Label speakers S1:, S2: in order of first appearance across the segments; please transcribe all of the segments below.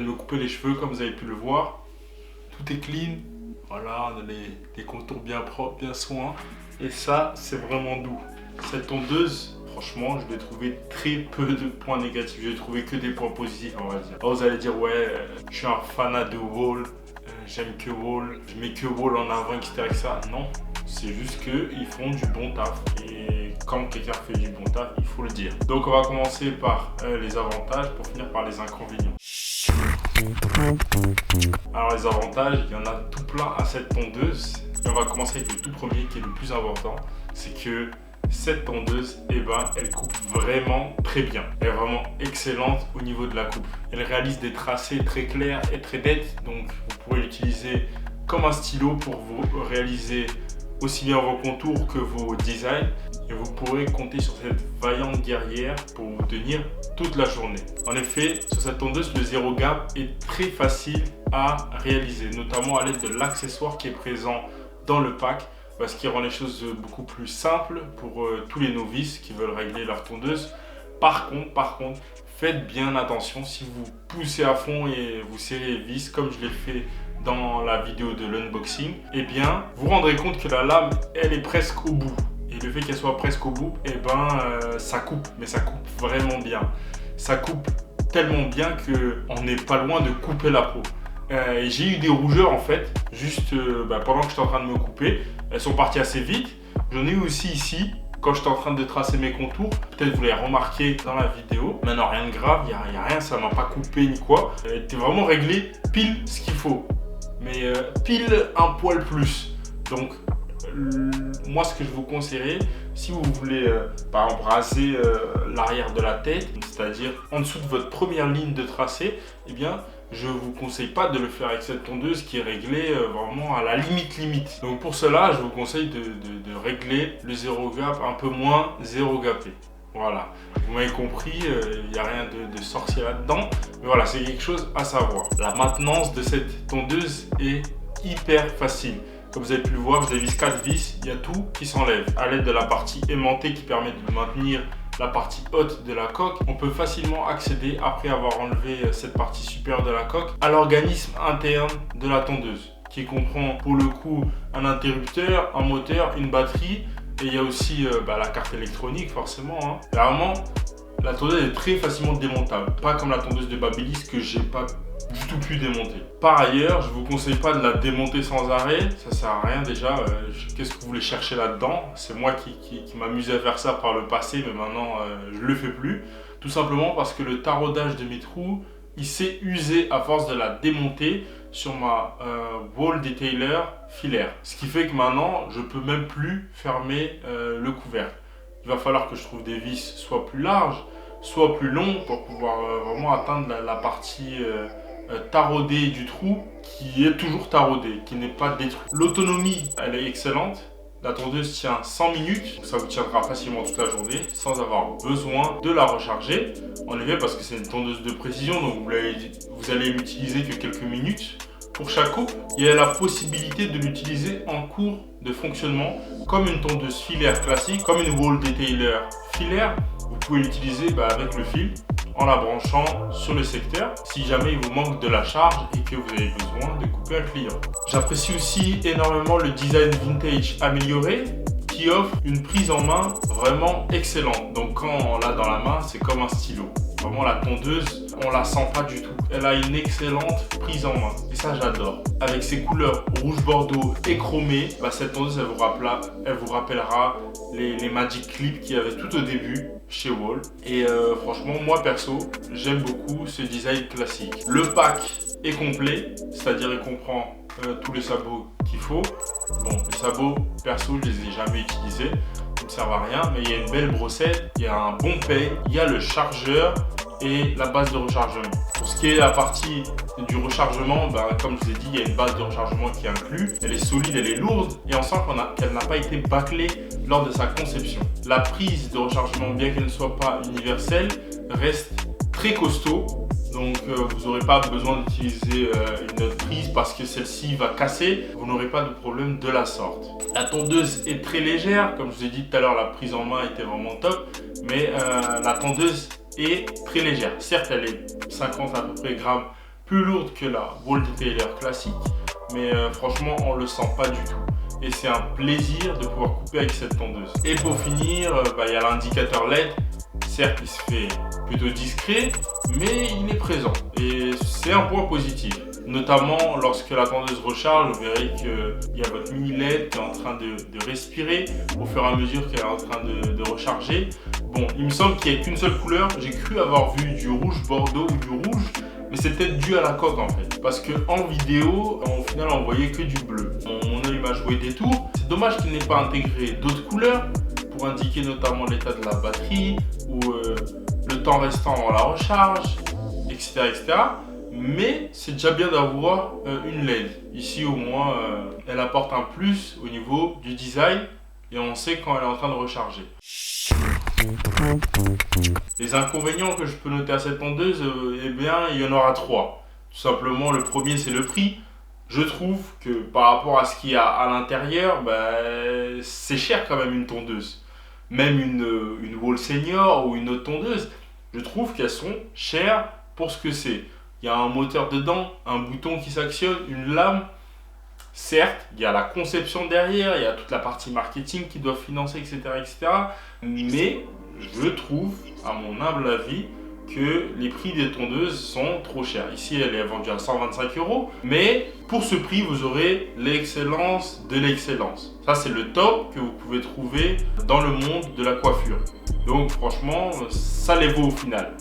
S1: de me couper les cheveux comme vous avez pu le voir. Tout est clean. Voilà, on a les contours bien propres, bien soins. Et ça, c'est vraiment doux. Cette tondeuse, franchement, je l'ai trouvé très peu de points négatifs. Je n'ai trouvé que des points positifs, on va dire. Alors vous allez dire, ouais, je suis un fanat de Wahl. J'aime que Wahl. Je mets que Wahl en avant, etc. Non, c'est juste qu'ils font du bon taf. Et quand quelqu'un fait du bon taf, il faut le dire. Donc on va commencer par les avantages pour finir par les inconvénients. Alors les avantages, il y en a tout plein à cette tondeuse. Et on va commencer avec le tout premier qui est le plus important. C'est que cette tondeuse, elle coupe vraiment très bien. Elle est vraiment excellente au niveau de la coupe. Elle réalise des tracés très clairs et très nets. Donc vous pourrez l'utiliser comme un stylo pour vous réaliser aussi bien vos contours que vos designs. Et vous pourrez compter sur cette vaillante guerrière pour vous tenir toute la journée. En effet, sur cette tondeuse, le zéro gap est très facile à réaliser, notamment à l'aide de l'accessoire qui est présent dans le pack, parce qu'il rend les choses beaucoup plus simples pour tous les novices qui veulent régler leur tondeuse. Par contre, faites bien attention si vous poussez à fond et vous serrez les vis comme je l'ai fait dans la vidéo de l'unboxing, eh bien, vous rendrez compte que la lame, elle est presque au bout. Et le fait qu'elle soit presque au bout, ça coupe, mais ça coupe vraiment bien. Ça coupe tellement bien qu'on n'est pas loin de couper la peau. J'ai eu des rougeurs en fait, juste pendant que j'étais en train de me couper. Elles sont parties assez vite. J'en ai eu aussi ici, quand j'étais en train de tracer mes contours. Peut-être vous l'avez remarqué dans la vidéo. Maintenant, rien de grave, il n'y a rien, ça m'a pas coupé ni quoi. Elle était vraiment réglée pile ce qu'il faut. Mais pile un poil plus. Donc, moi ce que je vous conseillerais, si vous voulez par exemple raser l'arrière de la tête, c'est-à-dire en dessous de votre première ligne de tracé, eh bien je vous conseille pas de le faire avec cette tondeuse qui est réglée vraiment à la limite. Donc pour cela, je vous conseille de régler le zéro gap un peu moins zéro gapé. Voilà, vous m'avez compris, il n'y a rien de sorcier là-dedans, mais voilà, c'est quelque chose à savoir. La maintenance de cette tondeuse est hyper facile. Comme vous avez pu le voir, je dévisse 4 vis, il y a tout qui s'enlève. À l'aide de la partie aimantée qui permet de maintenir la partie haute de la coque, on peut facilement accéder, après avoir enlevé cette partie supérieure de la coque, à l'organisme interne de la tondeuse, qui comprend pour le coup un interrupteur, un moteur, une batterie, et il y a aussi la carte électronique forcément. Vraiment, la tondeuse est très facilement démontable, pas comme la tondeuse de Babyliss que j'ai pas du tout pu démonter. Par ailleurs, je vous conseille pas de la démonter sans arrêt, ça sert à rien déjà. Qu'est-ce que vous voulez chercher là-dedans? C'est moi qui m'amusais à faire ça par le passé, mais maintenant je le fais plus. Tout simplement parce que le taraudage de mes trous, il s'est usé à force de la démonter sur ma Wahl Detailer filaire. Ce qui fait que maintenant, je peux même plus fermer le couvercle. Il va falloir que je trouve des vis soit plus larges, soit plus longues pour pouvoir vraiment atteindre la partie taraudée du trou qui est toujours taraudée, qui n'est pas détruite. L'autonomie, elle est excellente. La tondeuse tient 100 minutes, ça vous tiendra facilement toute la journée sans avoir besoin de la recharger. En effet, parce que c'est une tondeuse de précision, donc vous allez l'utiliser que quelques minutes pour chaque coupe. Il y a la possibilité de l'utiliser en cours de fonctionnement comme une tondeuse filaire classique, comme une Wahl Detailer filaire. Vous pouvez l'utiliser avec le fil en la branchant sur le secteur si jamais il vous manque de la charge et que vous avez besoin de couper un client. J'apprécie aussi énormément le design vintage amélioré qui offre une prise en main vraiment excellente. Donc quand on l'a dans la main, c'est comme un stylo. Vraiment la tondeuse, on la sent pas du tout. Elle a une excellente prise en main et ça j'adore. Avec ses couleurs rouge bordeaux et chromé, cette tondeuse elle vous rappellera les Magic Clip qu'il y avait tout au début chez Wahl. Et franchement, moi perso, j'aime beaucoup ce design classique. Le pack est complet, c'est-à-dire il comprend tous les sabots qu'il faut. Bon, les sabots, perso, je les ai jamais utilisés, ils ne servent à rien, mais il y a une belle brossette, il y a un bon pay, il y a le chargeur et la base de rechargement. Pour ce qui est la partie du rechargement, comme je vous ai dit, il y a une base de rechargement qui est inclue. Elle est solide, elle est lourde et on sent qu'elle n'a pas été bâclée lors de sa conception. La prise de rechargement, bien qu'elle ne soit pas universelle, reste très costaud. Donc vous n'aurez pas besoin d'utiliser une autre prise parce que celle-ci va casser. Vous n'aurez pas de problème de la sorte. La tondeuse est très légère. Comme je vous ai dit tout à l'heure, la prise en main était vraiment top. Mais la tondeuse est très légère. Certes, elle est 50 à peu près grammes plus lourde que la wall detailer classique, mais franchement on le sent pas du tout. Et c'est un plaisir de pouvoir couper avec cette tondeuse. Et pour finir, y a l'indicateur LED. Certes, il se fait plutôt discret, mais il est présent. Et c'est un point positif. Notamment lorsque la tondeuse recharge, vous verrez qu'il y a votre mini LED qui est en train de respirer au fur et à mesure qu'elle est en train de recharger. Bon, il me semble qu'il n'y a qu'une seule couleur. J'ai cru avoir vu du rouge bordeaux ou du rouge, mais c'est peut-être dû à la coque en fait. Parce qu'en vidéo, au final, on voyait que du bleu. Mon œil m'a joué des tours. C'est dommage qu'il n'ait pas intégré d'autres couleurs pour indiquer notamment l'état de la batterie ou le temps restant avant la recharge, etc. etc. Mais c'est déjà bien d'avoir une LED. Ici au moins, elle apporte un plus au niveau du design et on sait quand elle est en train de recharger. Les inconvénients que je peux noter à cette tondeuse, eh bien, il y en aura 3. Tout simplement, le premier, c'est le prix. Je trouve que par rapport à ce qu'il y a à l'intérieur, c'est cher quand même une tondeuse. Même une Wall Senior ou une autre tondeuse, je trouve qu'elles sont chères pour ce que c'est. Il y a un moteur dedans, un bouton qui s'actionne, une lame. Certes, il y a la conception derrière, il y a toute la partie marketing qui doit financer, etc., etc. Mais je trouve, à mon humble avis, que les prix des tondeuses sont trop chers. Ici, elle est vendue à 125 €, mais pour ce prix, vous aurez l'excellence de l'excellence. Ça, c'est le top que vous pouvez trouver dans le monde de la coiffure. Donc, franchement, ça les vaut au final,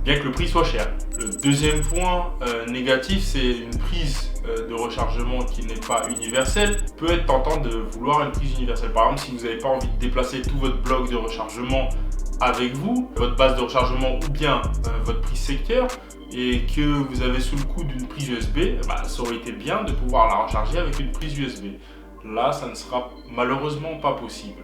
S1: bien que le prix soit cher. Le deuxième point négatif, c'est une prise de rechargement qui n'est pas universelle. Il peut être tentant de vouloir une prise universelle. Par exemple, si vous n'avez pas envie de déplacer tout votre bloc de rechargement avec vous, votre base de rechargement ou bien votre prise secteur, et que vous avez sous le coup d'une prise USB, ça aurait été bien de pouvoir la recharger avec une prise USB. Là, ça ne sera malheureusement pas possible.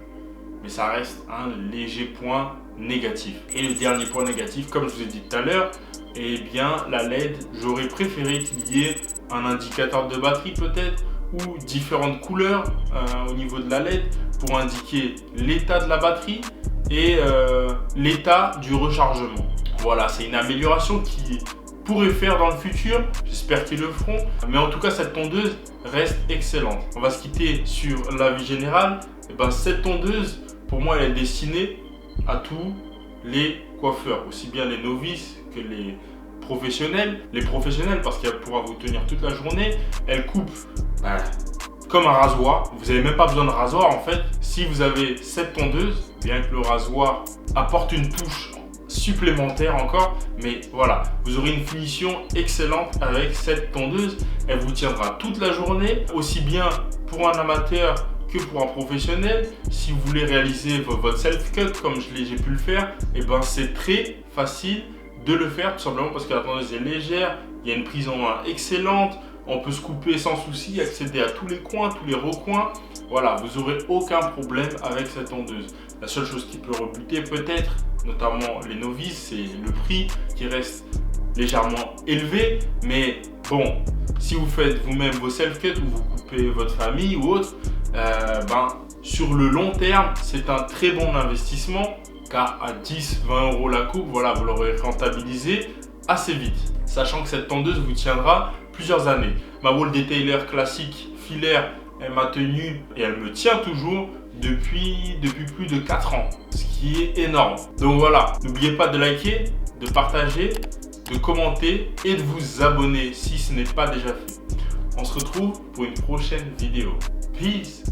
S1: Mais ça reste un léger point négatif. Et le dernier point négatif, comme je vous ai dit tout à l'heure, eh bien la LED, j'aurais préféré qu'il y ait un indicateur de batterie peut-être, ou différentes couleurs au niveau de la LED pour indiquer l'état de la batterie et l'état du rechargement. Voilà, c'est une amélioration qui pourrait faire dans le futur, j'espère qu'ils le feront, mais en tout cas cette tondeuse reste excellente. On va se quitter sur l'avis général. Cette tondeuse, pour moi, elle est destinée à tous les coiffeurs, aussi bien les novices que les professionnels. Les professionnels, parce qu'elle pourra vous tenir toute la journée. Elle coupe comme un rasoir. Vous n'avez même pas besoin de rasoir en fait. Si vous avez cette tondeuse, bien que le rasoir apporte une touche supplémentaire encore, mais voilà, vous aurez une finition excellente avec cette tondeuse. Elle vous tiendra toute la journée, aussi bien pour un amateur que pour un professionnel. Si vous voulez réaliser votre self-cut comme j'ai pu le faire, c'est très facile de le faire, tout simplement parce que la tondeuse est légère, il y a une prise en main excellente, on peut se couper sans souci, accéder à tous les coins, tous les recoins. Voilà, vous n'aurez aucun problème avec cette tondeuse. La seule chose qui peut rebuter peut-être, notamment les novices, c'est le prix qui reste légèrement élevé. Mais bon, si vous faites vous-même vos self-cuts ou vous coupez votre famille ou autre, sur le long terme, c'est un très bon investissement, car à 10-20 € la coupe, voilà, vous l'aurez rentabilisé assez vite, sachant que cette tondeuse vous tiendra plusieurs années. Ma wall detailer classique filaire, elle m'a tenu et elle me tient toujours depuis plus de 4 ans, ce qui est énorme. Donc voilà, n'oubliez pas de liker, de partager, de commenter et de vous abonner si ce n'est pas déjà fait. On se retrouve pour une prochaine vidéo. Peace!